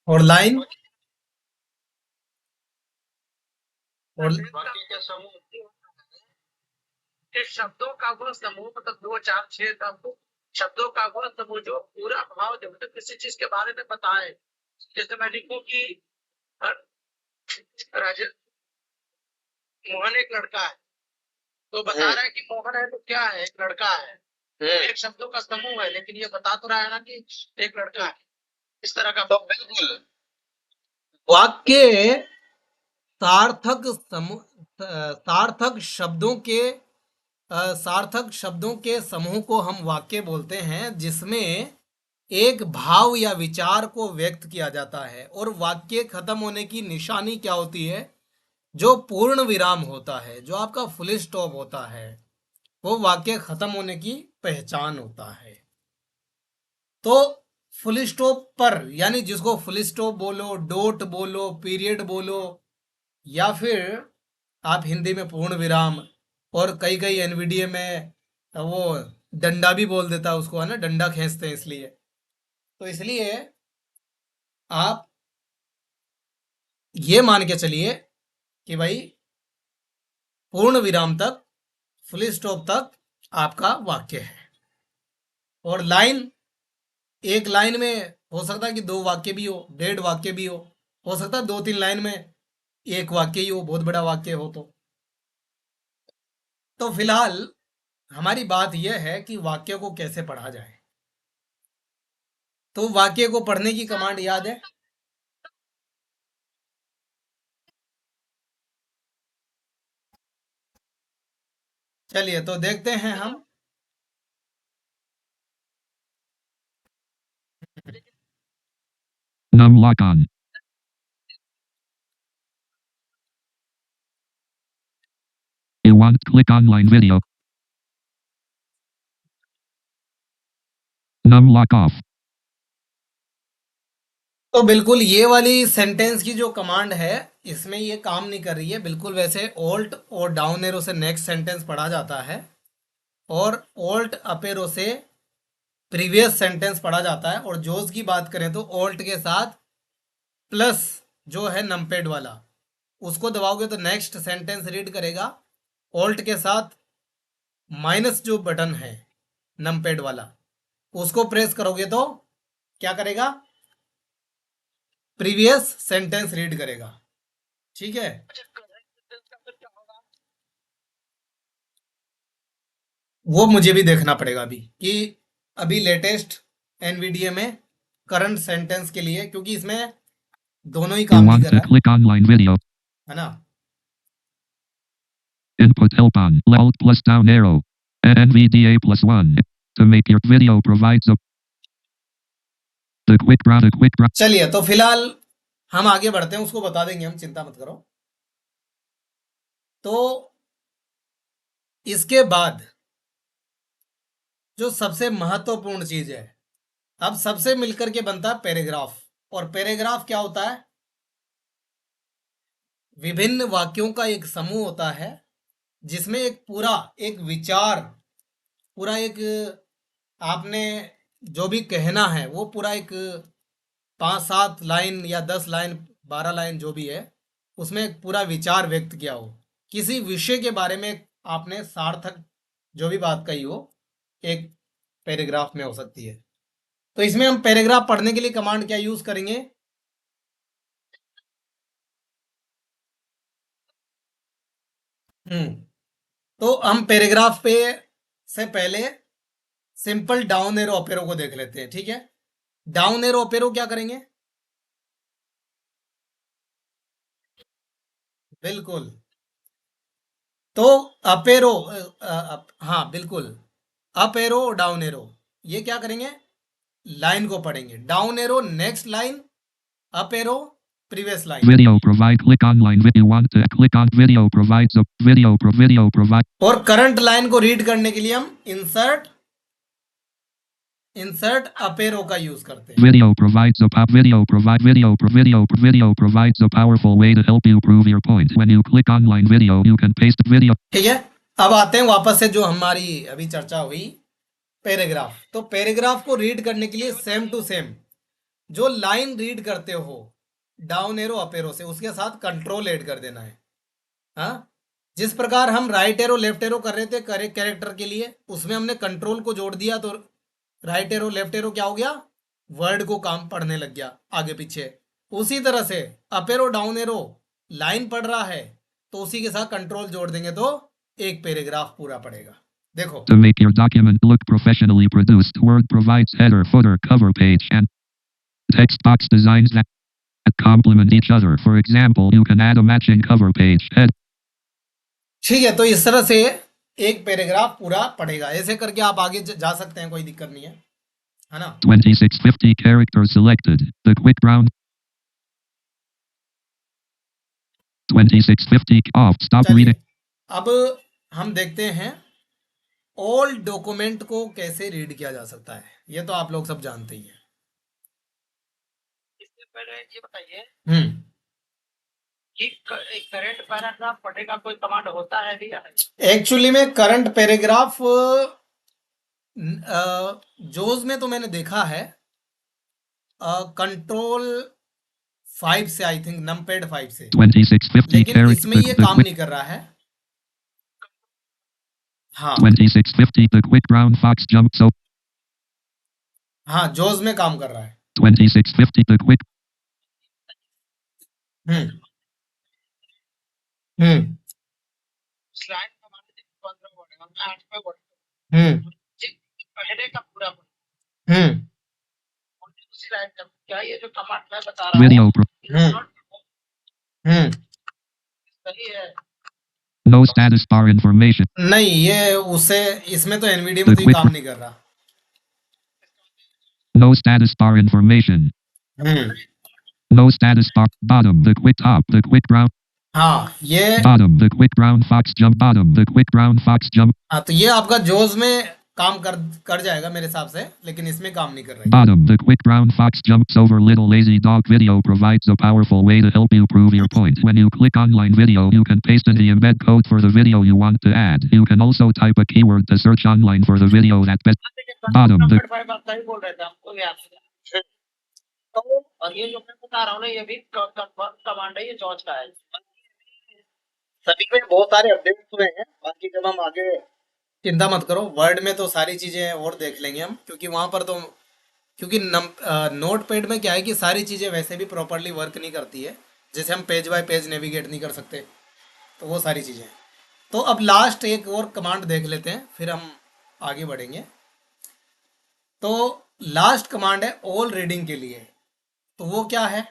और लाइन और वाक्य के समूह, इस शब्दों का वह समूह, मतलब 2 4 6 का शब्दों का वह समूह जो पूरा भाव जब तक किसी चीज के बारे में बताए। जैसे मैं लिखूं कि राज मोहन एक लड़का है, तो बता रहा है कि मोहन है तो क्या है, एक लड़का है। एक शब्दों का समूह है लेकिन ये बता तो रहा है ना कि एक लड़का है। इस तरह का। तो बिल्कुल वाक्य सार्थक शब्दों के समूह को हम वाक्य बोलते हैं, जिसमें एक भाव या विचार को व्यक्त किया जाता है। और वाक्य खत्म होने की निशानी क्या होती है? जो पूर्ण विराम होता है, जो आपका फुल स्टॉप होता है, वो वाक्य खत्म होने की पहचान होता है। तो फुल स्टॉप पर, यानी जिसको फुल स्टॉप बोलो, डॉट बोलो, पीरियड बोलो, या फिर आप हिंदी में पूर्ण विराम, और कई कई एनवीडीए में वो डंडा भी बोल देता है उसको, है ना, डंडा खींचते हैं इसलिए। तो इसलिए आप ये मान के चलिए कि भाई पूर्ण विराम तक, फुल स्टॉप तक आपका वाक्य है। और लाइन, एक लाइन में हो सकता है कि 2 वाक्य भी हो, 1.5 वाक्य भी हो सकता है 2-3 लाइन में 1 वाक्य ही हो, बहुत बड़ा वाक्य हो तो फिलहाल हमारी बात यह है कि वाक्य को कैसे पढ़ा जाए। तो वाक्य को पढ़ने की कमांड याद है? चलिए तो देखते हैं हम। Num lock on. You want click online video. Num lock off. तो बिल्कुल ये वाली सेंटेंस की जो कमांड है, इसमें ये काम नहीं कर रही है। बिल्कुल वैसे ऑल्ट और डाउन एरो से नेक्स्ट सेंटेंस पढ़ा जाता है, और ऑल्ट अप एरो से प्रीवियस सेंटेंस पढ़ा जाता है। और जोज की बात करें तो ऑल्ट के साथ प्लस जो है नमपैड वाला, उसको दबाओगे तो नेक्स्ट सेंटेंस रीड करेगा। ऑल्ट के साथ माइनस जो बटन है नमपैड वाला, उसको प्रेस करोगे तो क्या करेगा? प्रीवियस सेंटेंस रीड करेगा। ठीक है, वो मुझे भी देखना पड़ेगा अभी कि अभी लेटेस्ट एनवीडीए में करंट सेंटेंस के लिए, क्योंकि इसमें दोनों ही You काम नहीं want कर to रहा है, click online video. है ना। Input help on. Alt plus down arrow. NVDA plus 1. To make your video provides a quick draw. चलिए तो फिलहाल हम आगे बढ़ते हैं, उसको बता देंगे हम, चिंता मत करो। तो इसके बाद जो सबसे महत्वपूर्ण चीज है, अब सबसे मिलकर के बनता है पैराग्राफ। और पैराग्राफ क्या होता है? विभिन्न वाक्यों का एक समूह होता है, जिसमें एक पूरा एक विचार, पूरा एक, आपने जो भी कहना है वो पूरा एक 5-7 लाइन या 10 लाइन, 12 लाइन जो भी है, उसमें एक पूरा विचार व्यक्त किया हो। किसी विषय के बारे में आपने सार्थक जो भी बात कही हो, एक पैराग्राफ में हो सकती है। तो इसमें हम पैराग्राफ पढ़ने के लिए कमांड क्या यूज करेंगे? तो हम पैराग्राफ पे से पहले simple down arrow up arrow को देख लेते हैं। ठीक है, डाउन एरो अप एरो क्या करेंगे? बिल्कुल, तो अप एरो, हाँ बिल्कुल, अप एरो डाउन एरो, ये क्या करेंगे? लाइन को पढ़ेंगे। Down arrow next line, up arrow previous line. Video provide click online video. You want to click on video provides a video provide. और करंट लाइन को read करने के लिए हम इंसर्ट अप एरो का यूज करते हैं। Video provides a video provides a powerful way to help you prove your point. When you click online video, you can paste video. ठीक है, अब आते हैं वापस से जो हमारी अभी चर्चा हुई, पैराग्राफ। तो पैराग्राफ को रीड करने के लिए सेम टू सेम जो लाइन रीड करते हो डाउन एरो अप एरो से, उसके साथ कंट्रोल ऐड कर देना है। हाँ, जिस प्रकार हम राइट एरो लेफ्ट एरो कर रहे थे कैरेक्टर के लिए, उसमें हमने कंट्रोल को जोड़ दिया, तो राइट एरो लेफ्ट एरो क्या हो गया? वर्ड को काम पढ़ने लग गया आगे पीछे। उसी तरह से up arrow down arrow line पढ़ रहा है, तो उसी के साथ कंट्रोल जोड़ देंगे तो एक पैराग्राफ पूरा पड़ेगा। देखो, To make your document look professionally produced, Word provides header, footer, cover page, and Text box designs that complement each other. For example, you can add a matching cover page. Head. ठीक है, तो इस तरह से एक paragraph पूरा पढ़ेगा। ऐसे करके आप आगे जा सकते हैं, कोई दिक्कत नहीं है ना। 2650 characters selected. The quick brown. 2650 off. Stop चलिए, reading. अब हम देखते हैं ऑल डॉक्यूमेंट को कैसे रीड किया जा सकता है। ये तो आप लोग सब जानते ही हैं। इससे पहले ये बताइए हम्म कि करंट पैराग्राफ पढ़ने का कोई कमांड होता है भी या नहीं? एक्चुअली में करंट पैराग्राफ जोज में तो मैंने देखा है कंट्रोल 5 से, आई थिंक नमपैड 5 से, 2650 लेकिन इसमें ये characters. काम नहीं कर रहा है। हाँ 2650 the quick brown fox jump. So हाँ, जोज में काम कर रहा है। 2650 the quick. Hmm hmm slide command 15 word है, मैं 8 पे वर्ड हम्म पहले का पूरा हम्म और दूसरी लाइन का क्या ये जो कमांड मैं बता रहा Video. हूँ हम्म हम्म सही है? No status bar information. नहीं, ये उसे इसमें तो एनवीडिया में तो ये काम नहीं कर रहा। No status bar information. No status bar. Bottom. The quick top. The quick brown. हाँ ये Bottom. The quick brown fox jump. Bottom. The quick brown fox jump. हाँ, तो ये आपका जोज में काम कर जाएगा मेरे हिसाब से, लेकिन इसमें काम नहीं कर रहा है। Bottom. The quick brown fox jumps over little lazy dog. Video provides a powerful way to help you prove your point. When you click online video, you can paste in the embed code for the video you want to add. You can also type a keyword to search online for the video that best. Bottom. The सही बोल रहे थे, हमको याद है। तो और ये जो मैं बता रहा हूँ ना, ये भी कमांड है, ये जॉर्ज का है। सभी में बहुत सारे अपडेट्स हुए हैं, बाकी जब हम आगे, चिंता मत करो, वर्ड में तो सारी चीजें और देख लेंगे हम, क्योंकि वहां पर तो, क्योंकि नोटपैड में क्या है कि सारी चीजें वैसे भी प्रॉपरली वर्क नहीं करती है। जैसे हम पेज बाय पेज नेविगेट नहीं कर सकते, तो वो सारी चीजें। तो अब लास्ट एक और कमांड देख लेते हैं, फिर हम आगे बढ़ेंगे। तो लास्ट कमांड है ऑल रीडिंग के लिए, तो वो क्या है?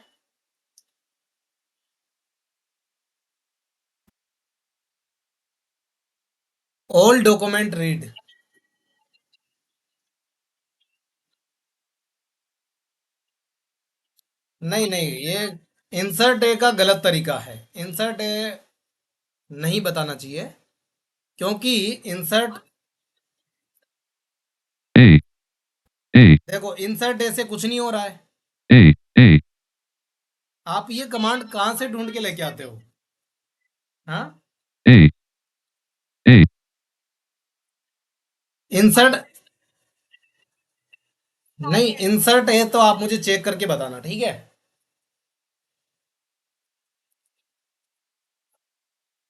All document read. नहीं नहीं, ये इंसर्ट ए का गलत तरीका है। इंसर्ट ए नहीं बताना चाहिए, क्योंकि इंसर्ट, A. A. देखो इंसर्ट ए से कुछ नहीं हो रहा है। A. A. आप ये कमांड कहां से ढूंढ के लेके आते हो? हाँ, A. A. इंसर्ट नहीं, इंसर्ट ए तो आप मुझे चेक करके बताना, ठीक है?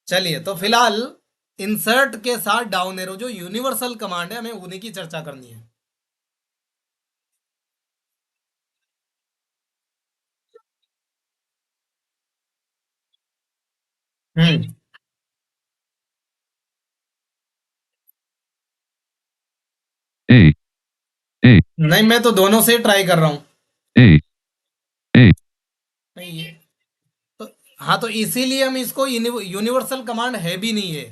चलिए, तो फिलहाल इंसर्ट के साथ डाउन एरो जो यूनिवर्सल कमांड है, हमें उन्हीं की चर्चा करनी है। हम्म A. A. नहीं, मैं तो दोनों से ट्राई कर रहा हूँ। A. A. नहीं ये तो, हाँ, तो इसीलिए हम इसको यूनिवर्सल कमांड है भी नहीं है,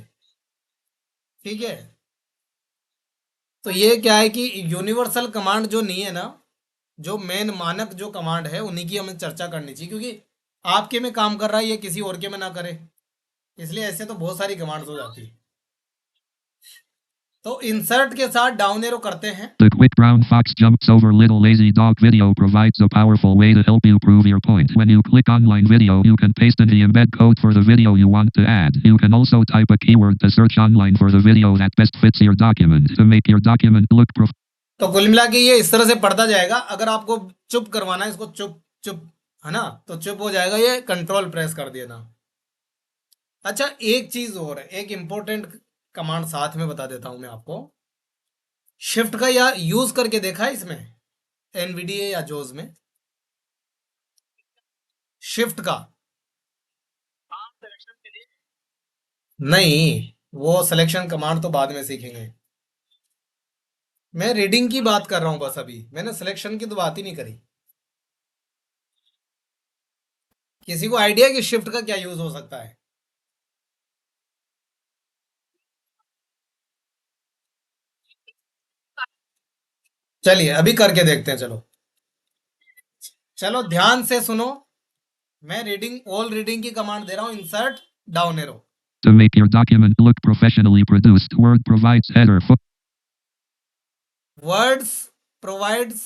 ठीक है? तो ये क्या है कि यूनिवर्सल कमांड जो नहीं है ना, जो मेन मानक जो कमांड है, उन्हीं की हमें चर्चा करनी चाहिए, क्योंकि आपके में काम कर रहा है, ये किसी और के में ना करे, इसलिए ऐसे तो बहुत सारी कमांड्स हो जाती है। तो इंसर्ट के साथ डाउन एरो करते हैं। The quick brown fox jumps over little lazy dog. Video provides a powerful way to help you prove your point. When you click online video, you can paste in the embed code for the video you want to add. You can also type a keyword to search online for the video that best fits your document to make your document look तो कुल मिला के ये इस तरह से पढ़ता जाएगा। अगर आपको चुप करवाना है, इसको चुप चुप, है ना, तो चुप हो जाएगा, ये कंट्रोल प्रेस कर देना। अच्छा, एक चीज और है, एक इंपॉर्टेंट कमांड साथ में बता देता हूं मैं आपको। शिफ्ट का या यूज करके देखा है इसमें, एनवीडीए या जोज में? शिफ्ट का सिलेक्शन के लिए नहीं, वो सिलेक्शन कमांड तो बाद में सीखेंगे। मैं रीडिंग की बात कर रहा हूं बस, अभी मैंने सिलेक्शन की तो बात ही नहीं करी। किसी को आइडिया कि शिफ्ट का क्या यूज हो सकता है? चलिए अभी करके देखते हैं। चलो चलो ध्यान से सुनो। मैं ऑल रीडिंग की कमांड दे रहा हूं। Insert down arrow. To make your document look professionally produced, Word provides header, words provides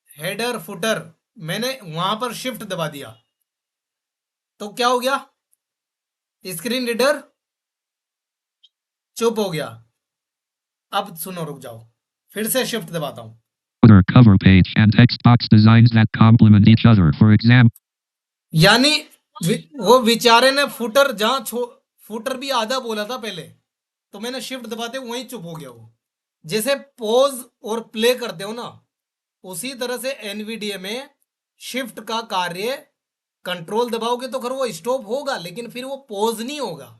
header footer. मैंने वहां पर शिफ्ट दबा दिया तो क्या हो गया? स्क्रीन रीडर चुप हो गया। अब सुनो, रुक जाओ, फिर से शिफ्ट दबाता हूं। footer, cover page, and text box designs that complement each other. For example, यानी वो बेचारे ने फुटर फुटर भी आधा बोला था पहले, तो मैंने शिफ्ट दबाते वहीं चुप हो गया वो। जैसे पॉज और प्ले करते हो ना, उसी तरह से एनवीडीए में शिफ्ट का कार्य, कंट्रोल दबाओगे तो खैर वो स्टॉप होगा, लेकिन फिर वो पॉज नहीं होगा।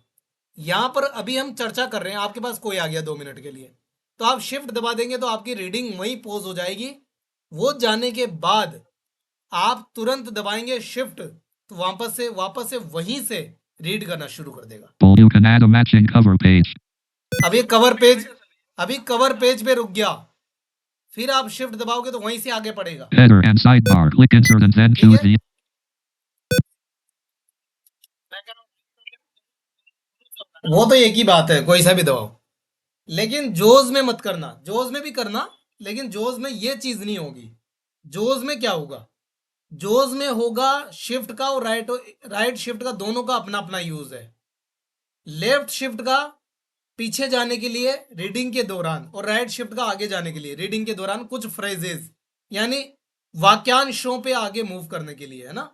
यहां पर अभी हम चर्चा कर रहे हैं, आपके पास कोई आ गया 2 मिनट के लिए, तो आप शिफ्ट दबा देंगे तो आपकी रीडिंग वहीं पॉज हो जाएगी। वो जाने के बाद आप तुरंत दबाएंगे शिफ्ट, तो वापस से वहीं से रीड करना शुरू कर देगा। you can add a matching cover page. अभी कवर पेज पे रुक गया, फिर आप शिफ्ट दबाओगे तो वहीं से आगे पड़ेगा। Header and sidebar. Click insert and then choose the. वो तो एक ही बात है, कोई सा भी दबाओ, लेकिन जोज में मत करना। जोज में भी करना, लेकिन जोज में ये चीज नहीं होगी। जोज में क्या होगा? जोज में होगा शिफ्ट का और राइट शिफ्ट का, दोनों का अपना अपना यूज है। लेफ्ट शिफ्ट का पीछे जाने के लिए रीडिंग के दौरान, और राइट शिफ्ट का आगे जाने के लिए रीडिंग के दौरान, कुछ फ्रेजेस यानी वाक्यांशों पे आगे मूव करने के लिए, है ना।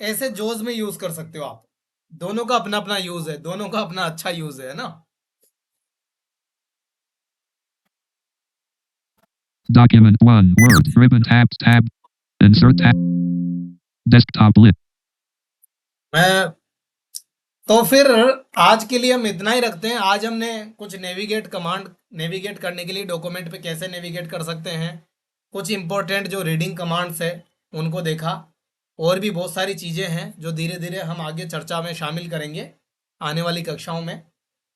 ऐसे जोज में यूज कर सकते हो आप। दोनों का अपना अपना यूज है, दोनों का अपना अच्छा यूज है ना। Document 1, Word, ribbon tab, insert tab, desktop lit. मैं तो फिर आज के लिए हम इतना ही रखते हैं। आज हमने कुछ नेविगेट करने के लिए डॉक्यूमेंट पे कैसे नेविगेट कर सकते हैं, कुछ इंपॉर्टेंट जो रीडिंग कमांड्स है उनको देखा, और भी बहुत सारी चीज़ें हैं जो धीरे धीरे हम आगे चर्चा में शामिल करेंगे आने वाली कक्षाओं में।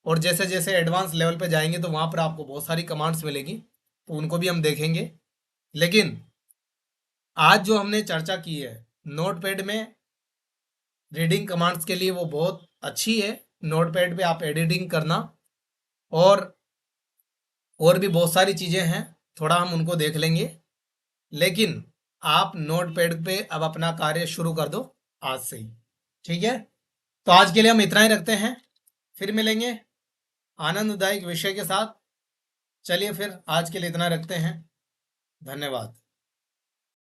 और जैसे जैसे एडवांस लेवल पे जाएंगे तो वहाँ पर आपको बहुत सारी कमांड्स मिलेगी, तो उनको भी हम देखेंगे। लेकिन आज जो हमने चर्चा की है नोटपैड में रीडिंग कमांड्स के लिए, वो बहुत अच्छी है। नोटपैड पे आप एडिटिंग करना, और भी बहुत सारी चीज़ें हैं, थोड़ा हम उनको देख लेंगे। लेकिन आप नोटपैड पे अब अपना कार्य शुरू कर दो आज से ही, ठीक है। तो आज के लिए हम इतना ही रखते हैं, फिर मिलेंगे आनंददायक विषय के साथ। चलिए फिर आज के लिए इतना रखते हैं। धन्यवाद।